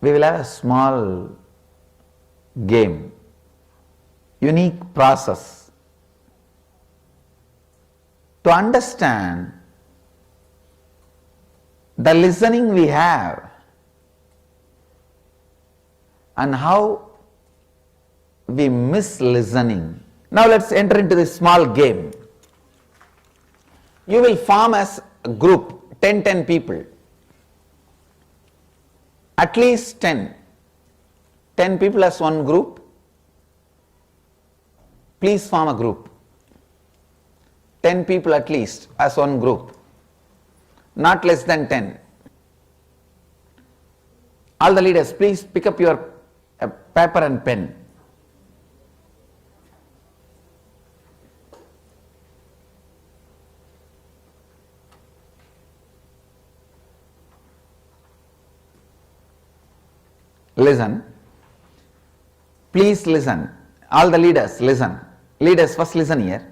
we will have a small game, unique process to understand the listening we have and how we miss listening. Now let's enter into this small game. You will form as a group, 10 people. At least 10 people as one group. Please form a group. 10 people at least as one group. Not less than 10. All the leaders, please pick up your paper and pen. Listen. Please listen. All the leaders, listen. Leaders, first listen here.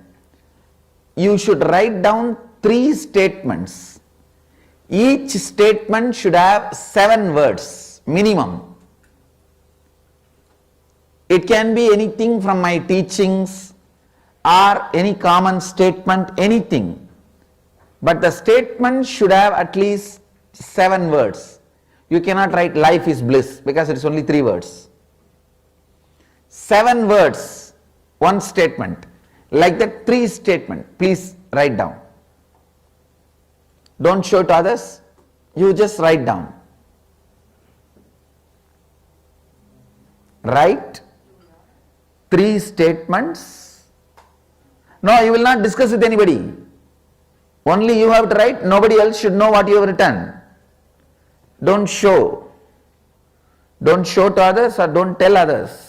You should write down 3 statements. Each statement should have 7 words minimum. It can be anything from my teachings or any common statement, anything. But the statement should have at least 7 words. You cannot write life is bliss because it is only 3 words. 7 words, one statement. Like that 3 statement, please write down. Don't show to others, you just write down. Write 3 statements. No, you will not discuss with anybody. Only you have to write, nobody else should know what you have written. Don't show. Don't show to others or don't tell others.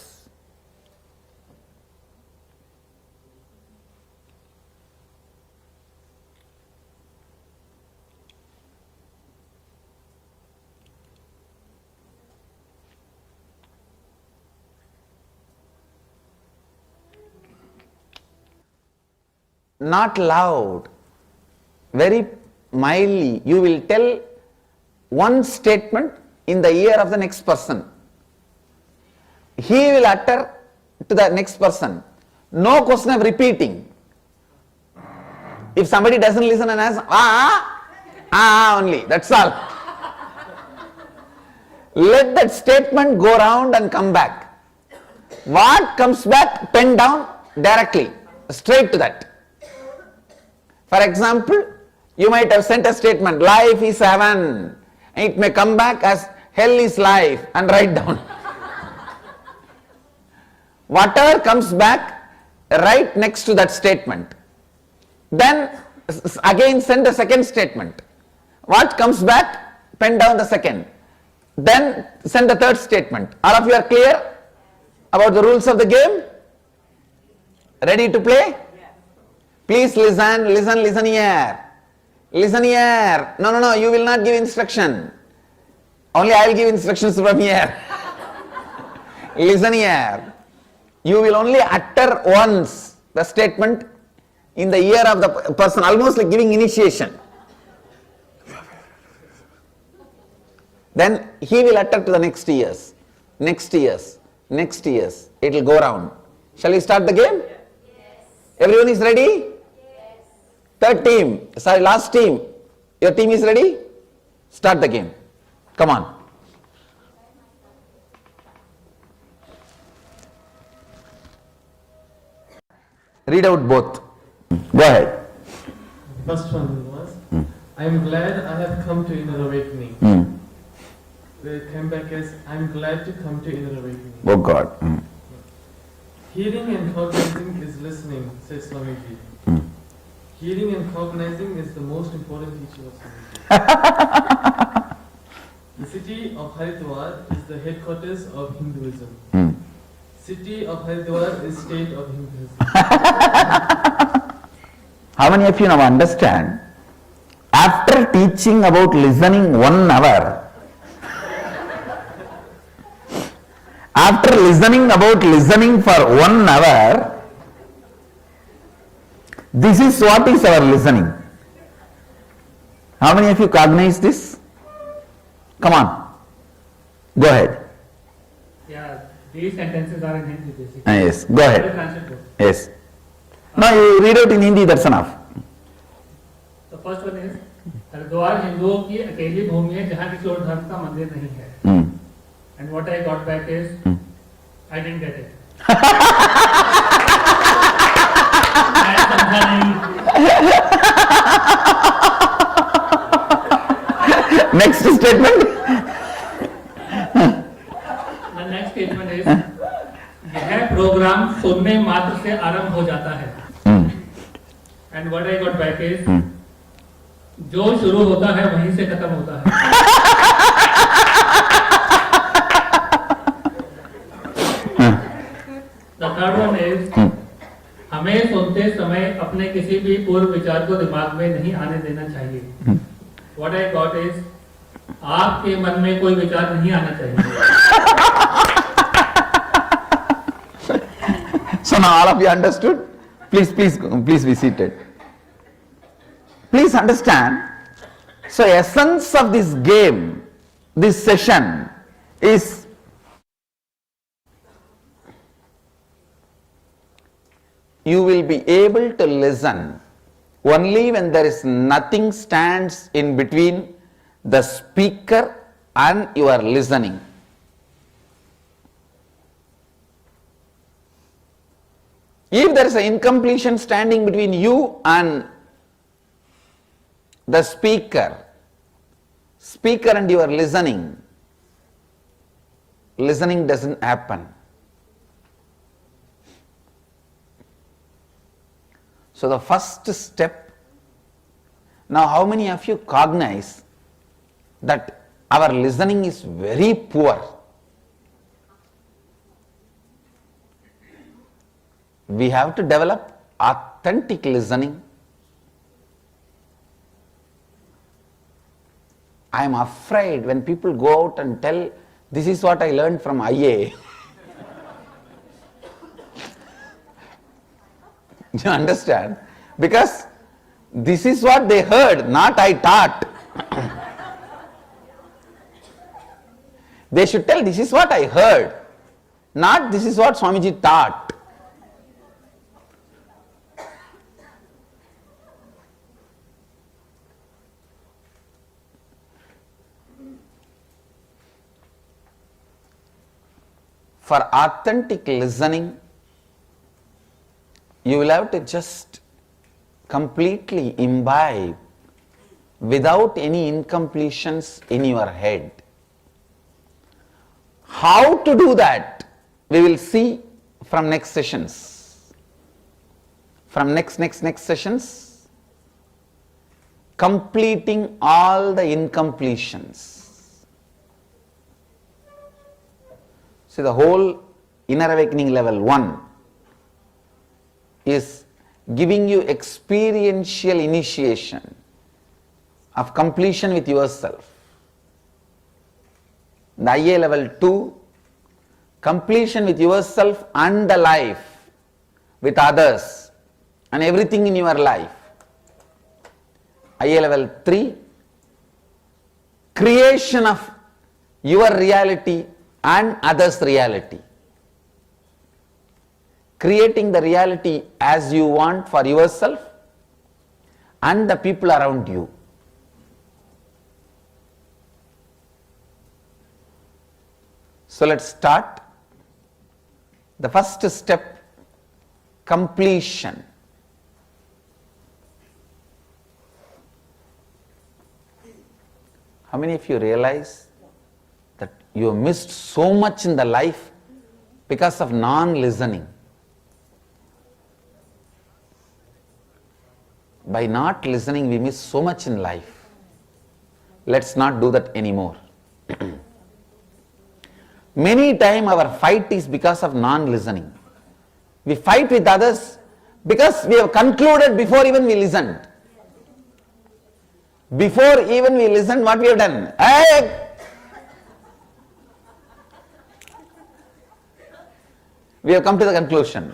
Not loud, very mildly, you will tell one statement in the ear of the next person. He will utter to the next person. No question of repeating. If somebody doesn't listen and asks, only, that's all. Let that statement go round and come back. What comes back, pen down directly, straight to that. For example, you might have sent a statement, life is heaven. It may come back as hell is life and write down. Whatever comes back, write next to that statement. Then again send a second statement. What comes back, pen down the second. Then send the third statement. All of you are clear about the rules of the game? Ready to play? Please listen here. Listen here. No, you will not give instruction. Only I will give instructions from here. Listen here. You will only utter once the statement in the ear of the person, almost like giving initiation. Then he will utter to the next ears. It will go round. Shall we start the game? Yes. Everyone is ready? Yes. Last team. Your team is ready? Start the game. Come on. Read out both. Go ahead. First one was, I am glad I have come to inner awakening. It came back as, I am glad to come to inner awakening. Oh God. Hearing and cognizing is listening, says Swamiji. Hearing and cognizing is the most important teaching of Swamiji. The city of Haridwar is the headquarters of Hinduism. City of Haridwar is state of Hinduism. How many of you now understand? After teaching about listening 1 hour, after listening about listening for 1 hour, this is what is our listening. How many of you cognize this? Come on. Go ahead. Yeah, these sentences are in Hindi basically. Yes, go I will ahead. translate both. Yes. No, you read out in Hindi, that's enough. The first one is Haridwar हिंदुओं की अकेली भूमि है जहाँ किसी और धर्म का मंदिर नहीं है. Hmm. And what I got back is I didn't get it. मैं समझा नहीं. Next statement. The next statement is यह प्रोग्राम सुनने मात्र से आरंभ हो जाता है. Hmm. And what I got back is जो शुरू होता है वहीं से खत्म होता है. The third one is हमें सुनते समय अपने किसी भी पूर्व विचार को दिमाग में नहीं आने देना चाहिए. What I got is आपके मन में कोई विचार नहीं आना चाहिए. So now all of you understood? Please be seated. Please understand. So essence of this game, this session is you will be able to listen only when there is nothing stands in between the speaker and your listening. If there is an incompletion standing between you and the speaker and your listening doesn't happen. So the first step, now how many of you cognize that our listening is very poor? We have to develop authentic listening. I am afraid when people go out and tell, this is what I learned from IA. You understand? Because this is what they heard, not I taught. They should tell, this is what I heard, not this is what Swamiji taught. For authentic listening, you will have to just completely imbibe without any incompletions in your head. How to do that, we will see from next sessions. From next sessions, completing all the incompletions. See, the whole inner awakening level 1 is giving you experiential initiation of completion with yourself. The IA level 2, completion with yourself and the life, with others and everything in your life. IA level 3, creation of your reality and others' reality. Creating the reality as you want for yourself and the people around you. So let's start. The first step, completion. How many of you realize that you have missed so much in the life because of non-listening? By not listening, we miss so much in life. Let's not do that anymore. Many times our fight is because of non-listening. We fight with others because we have concluded before even we listened. Before even we listened, what we have done? Hey! We have come to the conclusion.